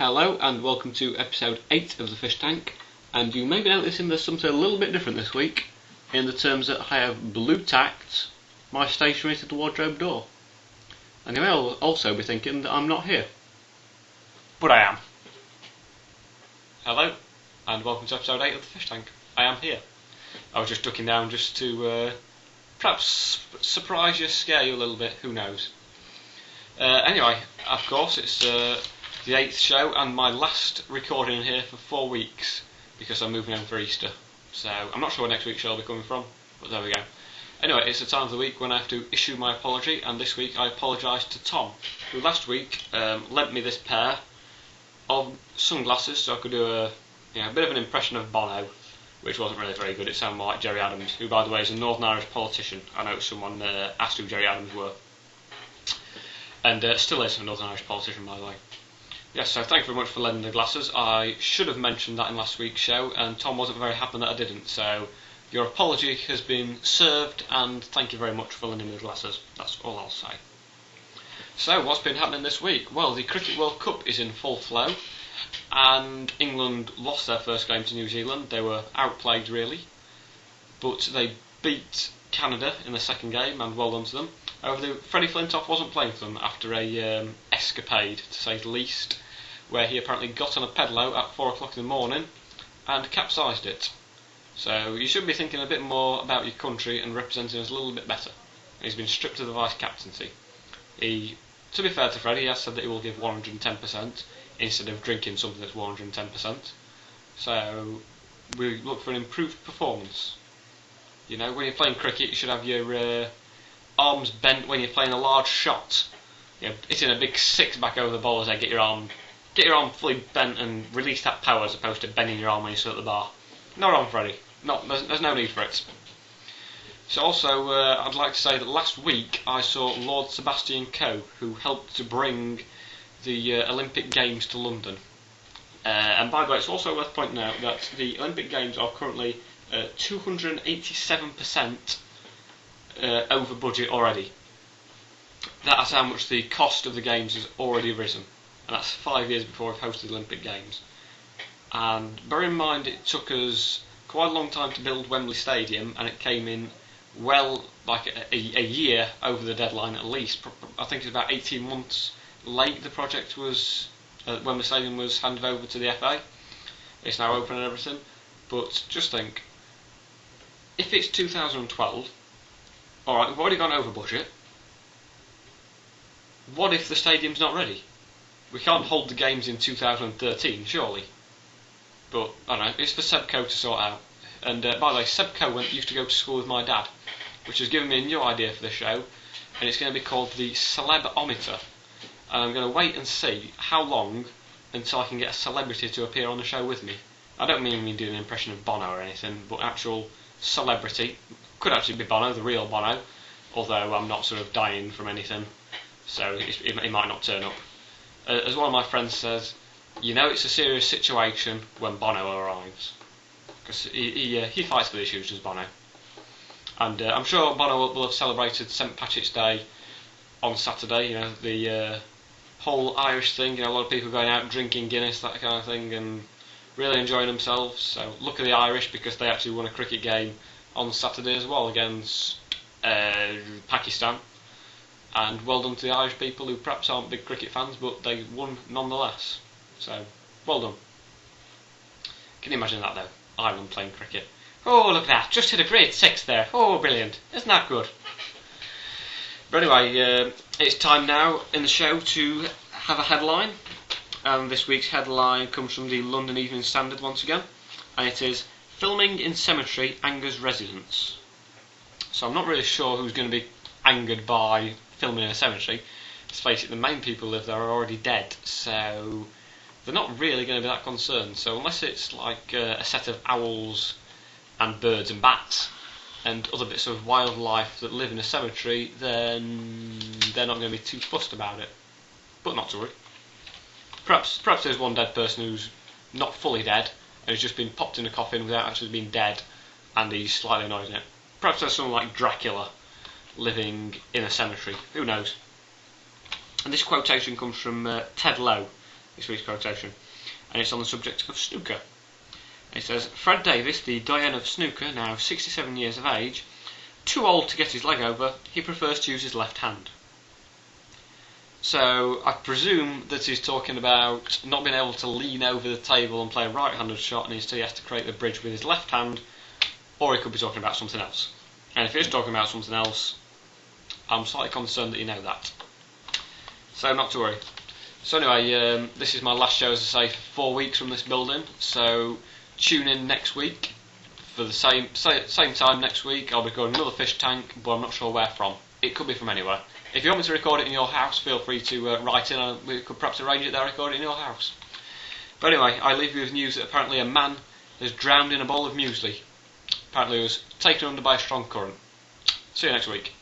Hello and welcome to episode 8 of the Fish Tank, and you may be noticing there's something a little bit different this week in the terms that I have blue-tacked my stationery to the wardrobe door. And you may also be thinking that I'm not here, but I am. Hello and welcome to episode 8 of the Fish Tank. I am here. I was just ducking down just to perhaps surprise you, scare you a little bit, who knows. Anyway, of course it's the 8th show and my last recording here for 4 weeks because I'm moving home for Easter. So I'm not sure where next week's show will be coming from, but there we go. Anyway, it's the time of the week when I have to issue my apology, and this week I apologise to Tom, who last week lent me this pair of sunglasses so I could do a bit of an impression of Bono, which wasn't really very good. It sounded more like Gerry Adams, who by the way is a Northern Irish politician. I know someone asked who Gerry Adams were. And still is a Northern Irish politician, by the way. Yes, so thank you very much for lending the glasses. I should have mentioned that in last week's show, and Tom wasn't very happy that I didn't, so your apology has been served, and thank you very much for lending me the glasses. That's all I'll say. So, what's been happening this week? Well, the Cricket World Cup is in full flow, and England lost their first game to New Zealand. They were outplayed, really, but they beat Canada in the second game, and well done to them. However, Freddie Flintoff wasn't playing for them after a escapade, to say the least, where he apparently got on a pedalo at 4 o'clock in the morning and capsized it. So you should be thinking a bit more about your country and representing us a little bit better. He's been stripped of the vice-captaincy. To be fair to Freddie, he has said that he will give 110% instead of drinking something that's 110%. So we look for an improved performance. You know, when you're playing cricket, you should have your arms bent when you're playing a large shot. Hitting a big six back over the bowler's head, get your arm fully bent and release that power as opposed to bending your arm when you sit at the bar. No wrong, Freddie. There's no need for it. So also, I'd like to say that last week I saw Lord Sebastian Coe, who helped to bring the Olympic Games to London. And by the way, it's also worth pointing out that the Olympic Games are currently 287% over budget already. That's how much the cost of the Games has already risen, and that's 5 years before we've hosted the Olympic Games. And bear in mind, it took us quite a long time to build Wembley Stadium, and it came in well like a year over the deadline at least. I think it's about 18 months late the project was, Wembley Stadium was handed over to the FA. It's now open and everything, but just think, if it's 2012, alright, we've already gone over budget. What if the stadium's not ready? We can't hold the games in 2013, surely. But, I don't know, it's for Seb Coe to sort out. And by the way, Seb Coe used to go to school with my dad, which has given me a new idea for the show, and it's going to be called the Celebometer. And I'm going to wait and see how long until I can get a celebrity to appear on the show with me. I don't mean me doing an impression of Bono or anything, but actual celebrity. Could actually be Bono, the real Bono, although I'm not sort of dying from anything, so he might not turn up. As one of my friends says, you know it's a serious situation when Bono arrives, because he fights for the issues as Bono. And I'm sure Bono will have celebrated St Patrick's Day on Saturday, the whole Irish thing, a lot of people going out drinking Guinness, that kind of thing, and really enjoying themselves. So look at the Irish, because they actually won a cricket game on Saturday as well against Pakistan, and well done to the Irish people, who perhaps aren't big cricket fans, but they won nonetheless, so well done. Can you imagine that though, Ireland playing cricket? Oh, look at that, just hit a great six there, oh brilliant, isn't that good? But anyway, it's time now in the show to have a headline, and this week's headline comes from the London Evening Standard once again, and it is "Filming in Cemetery Angers Residents." So I'm not really sure who's going to be angered by filming in a cemetery. Let's face it, the main people who live there are already dead, so they're not really going to be that concerned. So unless it's like a set of owls and birds and bats and other bits of wildlife that live in a cemetery, then they're not going to be too fussed about it. But not to worry. Perhaps there's one dead person who's not fully dead and has just been popped in a coffin without actually being dead, and he's slightly annoyed in it. Perhaps there's someone like Dracula living in a cemetery. Who knows? And this quotation comes from Ted Lowe, this week's quotation, and it's on the subject of snooker. It says, Fred Davis, the Diane of snooker, now 67 years of age, too old to get his leg over, he prefers to use his left hand. So I presume that he's talking about not being able to lean over the table and play a right-handed shot, and he has to create the bridge with his left hand, or he could be talking about something else. And if he is talking about something else, I'm slightly concerned that you know that. So not to worry. So anyway, this is my last show, as I say, for 4 weeks from this building. So tune in next week for the same time next week. I'll be recording another fish tank, but I'm not sure where from. It could be from anywhere. If you want me to record it in your house, feel free to write in, and we could perhaps arrange it there, record it in your house. But anyway, I leave you with news that apparently a man is drowned in a bowl of muesli. Apparently he was taken under by a strong current. See you next week.